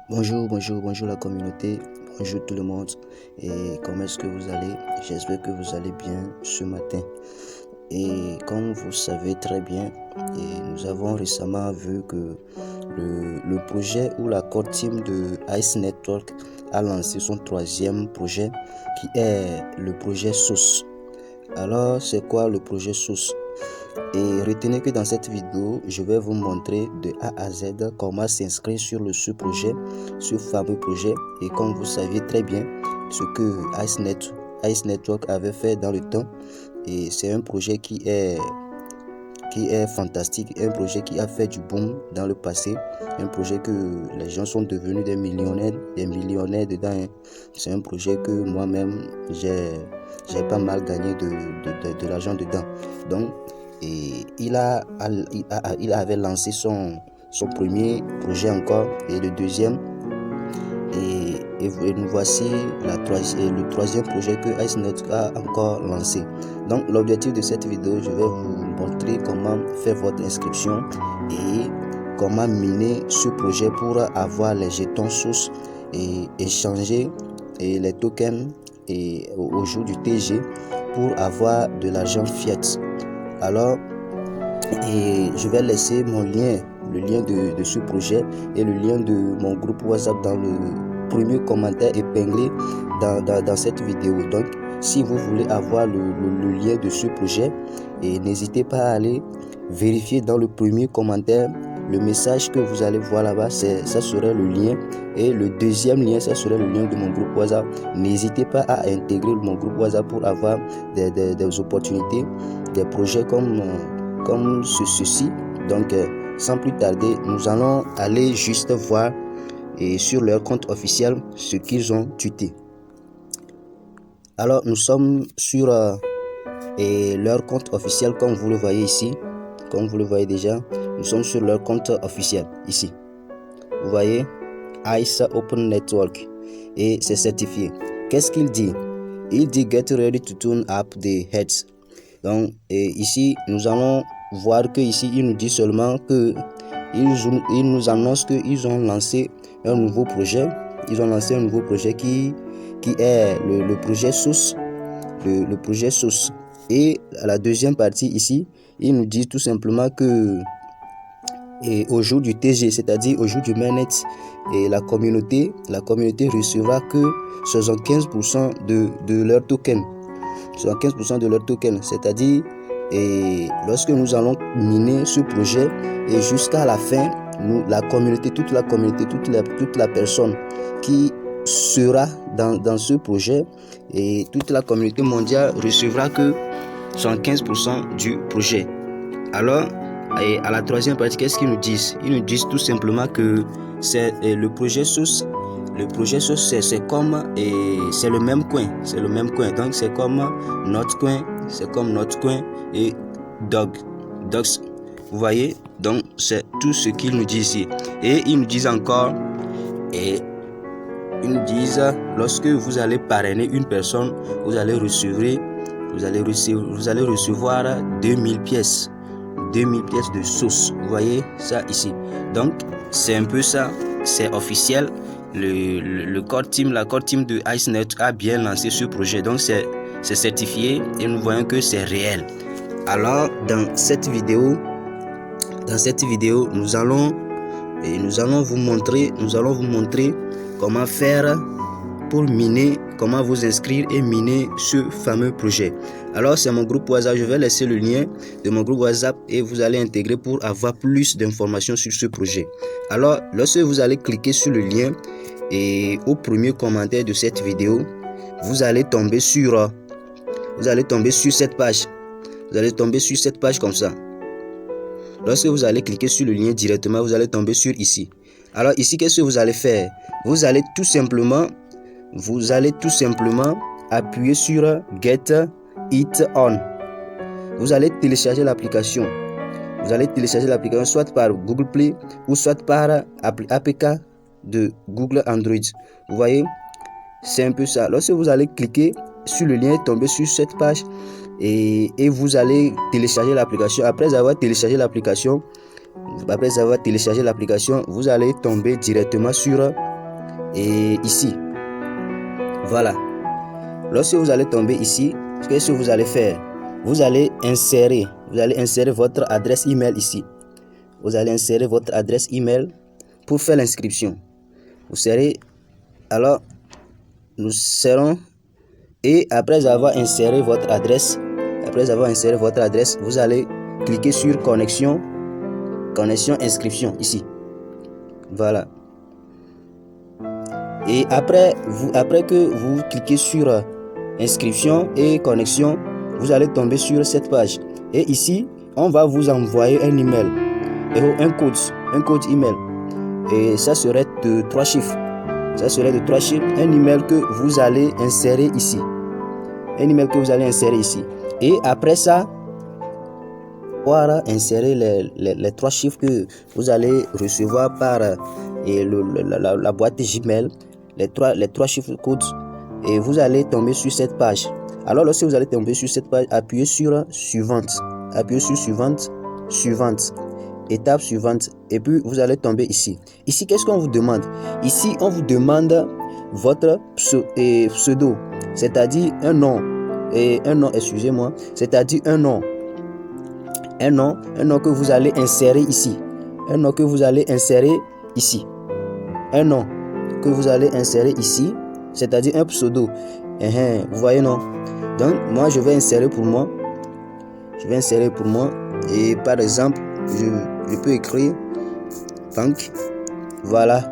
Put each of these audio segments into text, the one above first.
Bonjour la communauté, bonjour tout le monde et comment est-ce que vous allez? J'espère que vous allez bien ce matin. Et comme vous savez très bien, nous avons récemment vu que le projet ou la core team de Ice Network a lancé son troisième projet qui est le projet SOS. Alors c'est quoi le projet SOS? Et retenez que dans cette vidéo, je vais vous montrer de A à Z comment s'inscrire sur ce projet, ce fameux projet. Et comme vous saviez très bien ce que Ice Network avait fait dans le temps. Et c'est un projet qui est fantastique, un projet qui a fait du boom dans le passé, un projet que les gens sont devenus des millionnaires dedans. C'est un projet que moi-même, j'ai pas mal gagné de l'argent dedans. Donc, et il avait lancé son premier projet encore et le deuxième et nous voici le troisième projet que Ice Network a encore lancé. Donc l'objectif de cette vidéo, je vais vous montrer comment faire votre inscription et comment miner ce projet pour avoir les jetons sources et échanger les tokens au jour du TG pour avoir de l'argent fiat. Alors, je vais laisser mon lien, le lien de ce projet et le lien de mon groupe WhatsApp dans le premier commentaire épinglé dans cette vidéo. Donc, si vous voulez avoir le lien de ce projet, n'hésitez pas à aller vérifier dans le premier commentaire. Le message que vous allez voir là-bas, ça serait le lien. Et le deuxième lien, ça serait le lien de mon groupe WhatsApp. N'hésitez pas à intégrer mon groupe WhatsApp pour avoir des opportunités, des projets comme ceci. Donc, sans plus tarder, nous allons aller juste voir sur leur compte officiel ce qu'ils ont tweeté. Alors, nous sommes sur leur compte officiel, comme vous le voyez ici. Comme vous le voyez déjà, nous sommes sur leur compte officiel ici. Vous voyez, Ice Open Network, et c'est certifié. Qu'est-ce qu'il dit? Il dit get ready to tune up the heads. Donc ici nous allons voir que ici il nous dit seulement que il nous annonce qu'ils ont lancé un nouveau projet. Ils ont lancé un nouveau projet qui est le projet SOS, le projet SOS. Et à la deuxième partie ici, il nous dit tout simplement que au jour du TG, c'est-à-dire au jour du mainnet, et la communauté recevra que 75% de leur token. 75% de leur token, c'est-à-dire lorsque nous allons miner ce projet et jusqu'à la fin, toute la personne qui sera dans ce projet et toute la communauté mondiale recevra que 75% du projet. Alors, à la troisième partie, qu'est-ce qu'ils nous disent? Ils nous disent tout simplement que c'est le projet SOS. Le projet SOS, c'est comme c'est le même coin, donc c'est comme notre coin, et dogs. Vous voyez, donc c'est tout ce qu'ils nous disent ici. Et ils nous disent encore, lorsque vous allez parrainer une personne, vous allez recevoir 2000 pièces. 2000 pièces de sauce. Vous voyez ça ici. Donc, c'est un peu ça. C'est officiel. La core team de IceNet a bien lancé ce projet. Donc, c'est certifié et nous voyons que c'est réel. Alors, dans cette vidéo, nous allons vous montrer comment faire pour miner, comment vous inscrire et miner ce fameux projet. Alors c'est mon groupe WhatsApp, je vais laisser le lien de mon groupe WhatsApp et vous allez intégrer pour avoir plus d'informations sur ce projet. Alors lorsque vous allez cliquer sur le lien et au premier commentaire de cette vidéo, vous allez tomber sur cette page. Vous allez tomber sur cette page comme ça. Lorsque vous allez cliquer sur le lien directement, vous allez tomber sur ici. Alors ici, qu'est-ce que vous allez faire? Vous allez tout simplement appuyer sur Get It On. Vous allez télécharger l'application. Soit par Google Play ou soit par APK de Google Android. Vous voyez, c'est un peu ça. Lorsque vous allez cliquer sur le lien et tomber sur cette page et vous allez télécharger l'application. Après avoir téléchargé l'application, vous allez tomber directement sur et ici. Voilà. Lorsque vous allez tomber ici, qu'est-ce que vous allez faire? Vous allez insérer votre adresse email ici. Vous allez insérer votre adresse email pour faire l'inscription. Vous serez, alors, nous serons, et après avoir inséré votre adresse, vous allez cliquer sur connexion inscription ici. Voilà. Et après que vous cliquez sur inscription et connexion, vous allez tomber sur cette page. Et ici, on va vous envoyer un email, un code email. Et ça serait de 3 chiffres. Un email que vous allez insérer ici. Et après ça, voilà, insérer les 3 chiffres que vous allez recevoir par la boîte Gmail, les trois chiffres codes, et vous allez tomber sur cette page. Alors lorsque vous allez tomber sur cette page, appuyez sur suivante, étape suivante, et puis vous allez tomber ici. Ici, qu'est-ce qu'on vous demande? Ici, on vous demande votre pseudo, c'est-à-dire un nom, c'est-à-dire un nom que vous allez insérer ici. C'est-à-dire un pseudo. Vous voyez, non? Donc, moi, je vais insérer pour moi. Et par exemple, je peux écrire banque. Voilà.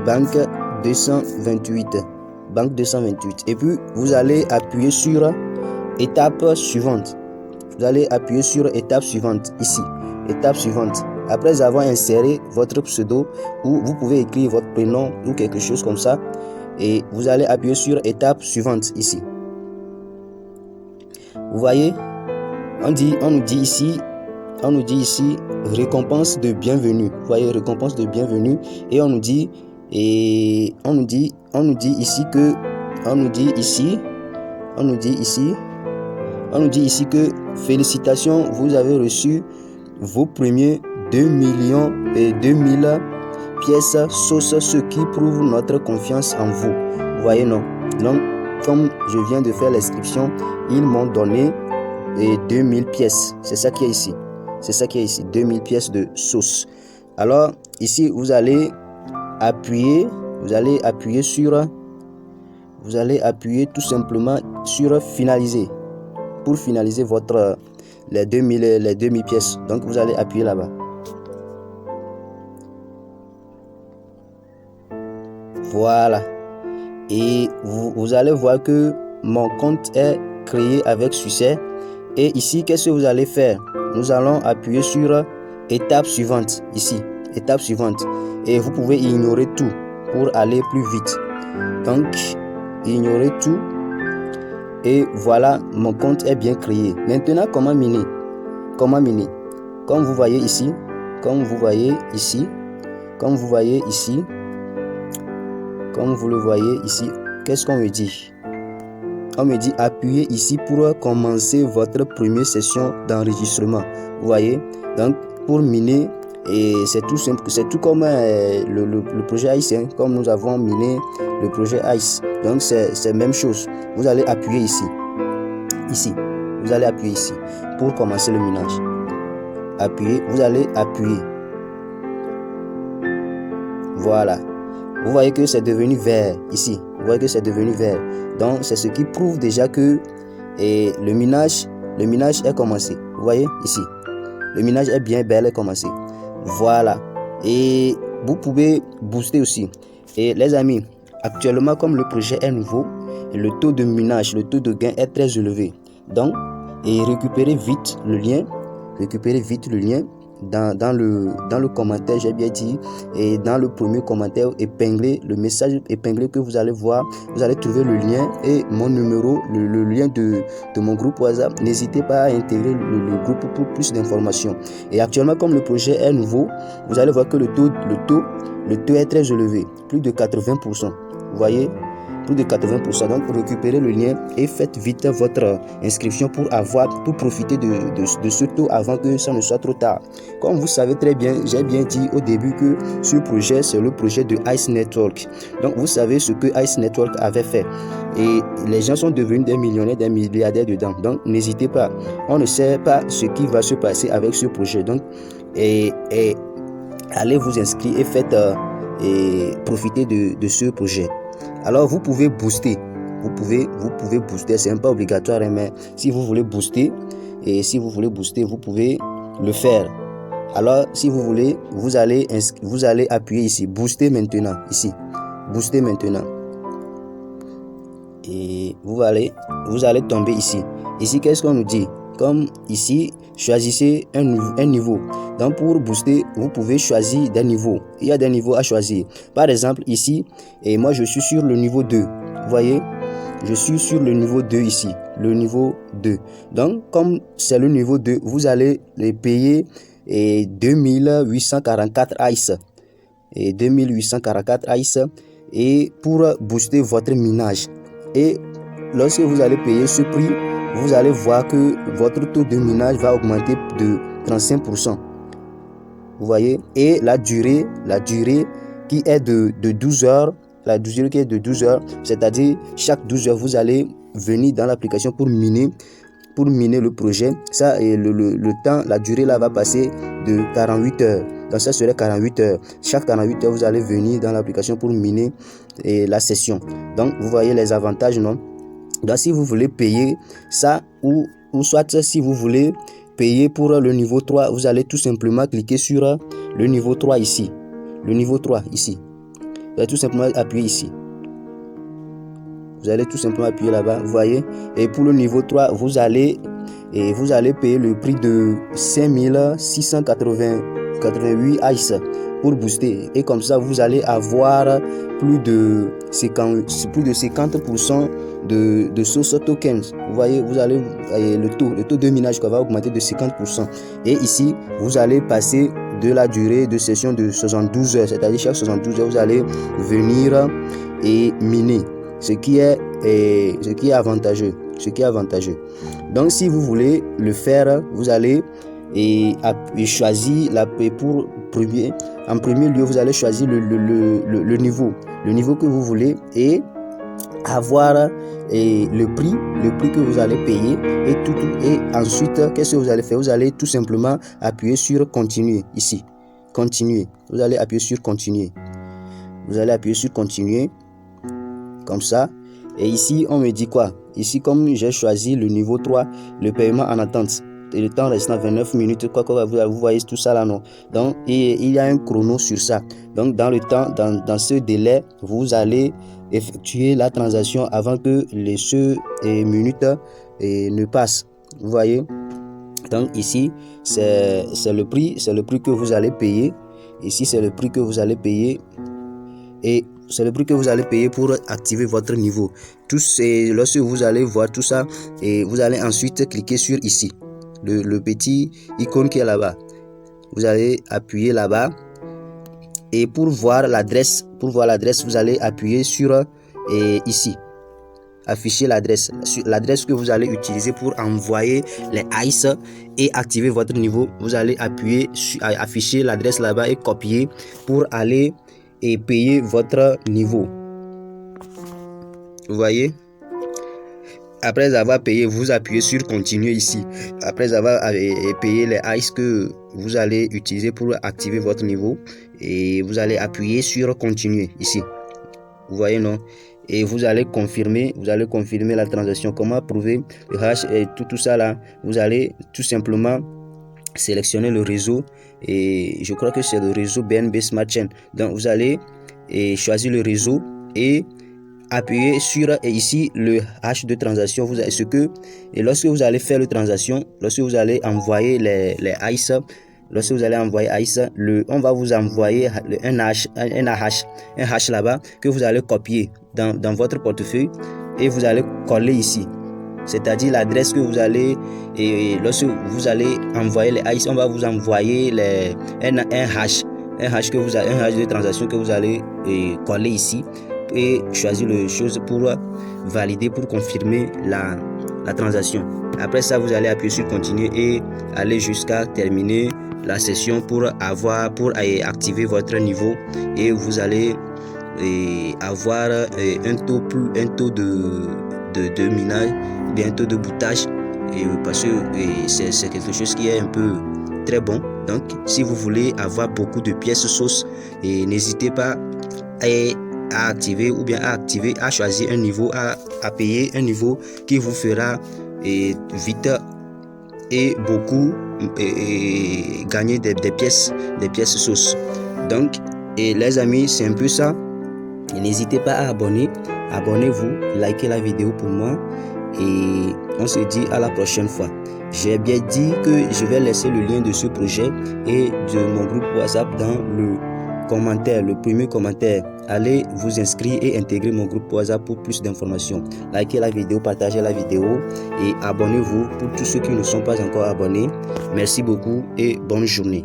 Banque 228. Et puis, vous allez appuyer sur étape suivante. Ici. Étape suivante. Après avoir inséré votre pseudo, ou vous pouvez écrire votre prénom ou quelque chose comme ça, et vous allez appuyer sur étape suivante ici. Vous voyez, on nous dit ici récompense de bienvenue. Vous voyez, récompense de bienvenue, et on nous dit ici que félicitations, vous avez reçu vos premiers 2 millions et 2000 pièces sauce, ce qui prouve notre confiance en vous. Vous voyez, non? Donc, comme je viens de faire l'inscription, ils m'ont donné 2000 pièces. C'est ça qui est ici. 2000 pièces de sauce. Alors, ici, vous allez appuyer tout simplement sur finaliser. Pour finaliser les 2000 pièces. Donc, vous allez appuyer là-bas. Voilà. Et vous allez voir que mon compte est créé avec succès. Et ici, qu'est-ce que vous allez faire? Nous allons appuyer sur étape suivante. Ici, étape suivante. Et vous pouvez ignorer tout pour aller plus vite. Donc, ignorez tout. Et voilà, mon compte est bien créé. Maintenant, comment miner? Comme vous voyez ici, comme vous le voyez ici, qu'est-ce qu'on me dit? On me dit appuyez ici pour commencer votre première session d'enregistrement. Vous voyez? Donc, pour miner, et c'est tout simple, c'est tout comme le projet ICE, comme nous avons miné le projet ICE. Donc, c'est la même chose. Vous allez appuyer ici. Vous allez appuyer ici pour commencer le minage. Vous allez appuyer. Voilà. Vous voyez que c'est devenu vert ici. Donc, c'est ce qui prouve déjà que le minage est commencé. Vous voyez ici. Le minage est bien bel et commencé. Voilà. Et vous pouvez booster aussi. Et les amis, actuellement, comme le projet est nouveau, le taux de minage, le taux de gain est très élevé. Donc, récupérez vite le lien dans le commentaire, j'ai bien dit, et dans le premier commentaire, épinglez le message épinglé que vous allez voir. Vous allez trouver le lien et mon numéro, le lien de mon groupe WhatsApp. N'hésitez pas à intégrer le groupe pour plus d'informations. Et actuellement, comme le projet est nouveau, vous allez voir que le taux est très élevé, plus de 80%. Vous voyez, plus de 80%. Donc récupérez le lien et faites vite votre inscription pour profiter de ce taux avant que ça ne soit trop tard. Comme vous savez très bien, j'ai bien dit au début que ce projet, c'est le projet de Ice Network. Donc vous savez ce que Ice Network avait fait. Et les gens sont devenus des millionnaires, des milliardaires dedans. Donc n'hésitez pas. On ne sait pas ce qui va se passer avec ce projet. Donc allez vous inscrire et faites profiter de ce projet. Alors vous pouvez booster. Vous pouvez booster. C'est pas obligatoire, mais si vous voulez booster, vous pouvez le faire. Alors si vous voulez, vous allez appuyer ici, booster maintenant, ici, booster maintenant. Et vous allez tomber ici. Ici, qu'est-ce qu'on nous dit? Comme ici, choisissez un niveau. Donc pour booster, vous pouvez choisir des niveaux. Il y a des niveaux à choisir. Par exemple ici, et moi je suis sur le niveau 2. Vous voyez, je suis sur le niveau 2 ici, le niveau 2. Donc comme c'est le niveau 2, vous allez les payer 2844 ICE. Et 2844 ICE et pour booster votre minage. Et lorsque vous allez payer ce prix, vous allez voir que votre taux de minage va augmenter de 35%. Vous voyez, et la durée qui est de 12 heures, c'est-à-dire chaque 12 heures, vous allez venir dans l'application pour miner le projet. Ça, et le temps, la durée là va passer de 48 heures. Donc ça serait 48 heures. Chaque 48 heures, vous allez venir dans l'application pour miner la session. Donc vous voyez les avantages, non? Donc si vous voulez payer ça ou soit si vous voulez payer pour le niveau 3, vous allez tout simplement cliquer sur le niveau 3 ici. Le niveau 3 ici. Vous allez tout simplement appuyer ici. Vous allez tout simplement appuyer là-bas, vous voyez. Et pour le niveau 3, vous allez payer le prix de 5688 ICE pour booster. Et comme ça, vous allez avoir plus de 50% de source tokens. Vous voyez, vous allez le taux de minage va augmenter de 50%. Et ici, vous allez passer de la durée de session de 72 heures. C'est-à-dire chaque 72 heures, vous allez venir et miner. Ce qui est avantageux. Donc si vous voulez le faire, vous allez choisir en premier lieu, vous allez choisir le niveau que vous voulez et avoir le prix que vous allez payer et ensuite qu'est-ce que vous allez faire? Vous allez tout simplement appuyer sur continuer ici. Continuer. Vous allez appuyer sur continuer. Comme ça. Et ici, on me dit quoi? Ici, comme j'ai choisi le niveau 3, le paiement en attente. Et le temps restant 29 minutes, vous voyez tout ça là, non? Donc, il y a un chrono sur ça. Donc, dans le temps, dans ce délai, vous allez effectuer la transaction avant que les minutes ne passent. Vous voyez? Donc, ici, c'est le prix que vous allez payer. Ici, c'est le prix que vous allez payer. Et c'est le prix que vous allez payer pour activer votre niveau. Lorsque vous allez voir tout ça, et vous allez ensuite cliquer sur ici, le petit icône qui est là-bas. Vous allez appuyer là-bas. Et pour voir l'adresse, vous allez appuyer sur ici. Afficher l'adresse que vous allez utiliser pour envoyer les ICE et activer votre niveau. Vous allez afficher l'adresse là-bas et copier pour aller et payer votre niveau. Vous voyez? Après avoir payé, vous appuyez sur continuer ici. Après avoir payé les ICE que vous allez utiliser pour activer votre niveau, et vous allez appuyer sur continuer ici. Vous voyez, non? Et vous allez confirmer la transaction. Comment prouver le hash et tout ça là? Vous allez tout simplement sélectionner le réseau, et je crois que c'est le réseau BNB Smart Chain. Donc vous allez choisir le réseau et appuyer sur ici le hash de transaction. Et lorsque vous allez faire la transaction, lorsque vous allez envoyer les ICE, on va vous envoyer un hash là-bas que vous allez copier dans votre portefeuille et vous allez coller ici. C'est-à-dire l'adresse que vous allez, et lorsque vous allez envoyer les ICE, on va vous envoyer un hash de transaction que vous allez coller ici. et choisir les choses pour valider, pour confirmer la transaction. Après ça, vous allez appuyer sur continuer et aller jusqu'à terminer la session pour activer votre niveau, et vous allez avoir un taux de minage, bien taux de boutage, parce que c'est quelque chose qui est un peu très bon. Donc si vous voulez avoir beaucoup de pièces sauce, n'hésitez pas à activer à choisir un niveau, à payer un niveau qui vous fera vite et beaucoup gagner des pièces sauce. Donc les amis, c'est un peu ça. N'hésitez pas à abonnez-vous, likez la vidéo pour moi, et on se dit à la prochaine fois. J'ai bien dit que je vais laisser le lien de ce projet et de mon groupe WhatsApp dans le premier commentaire. Allez vous inscrire et intégrer mon groupe WhatsApp pour plus d'informations. Likez la vidéo, partagez la vidéo et abonnez-vous pour tous ceux qui ne sont pas encore abonnés. Merci beaucoup et bonne journée.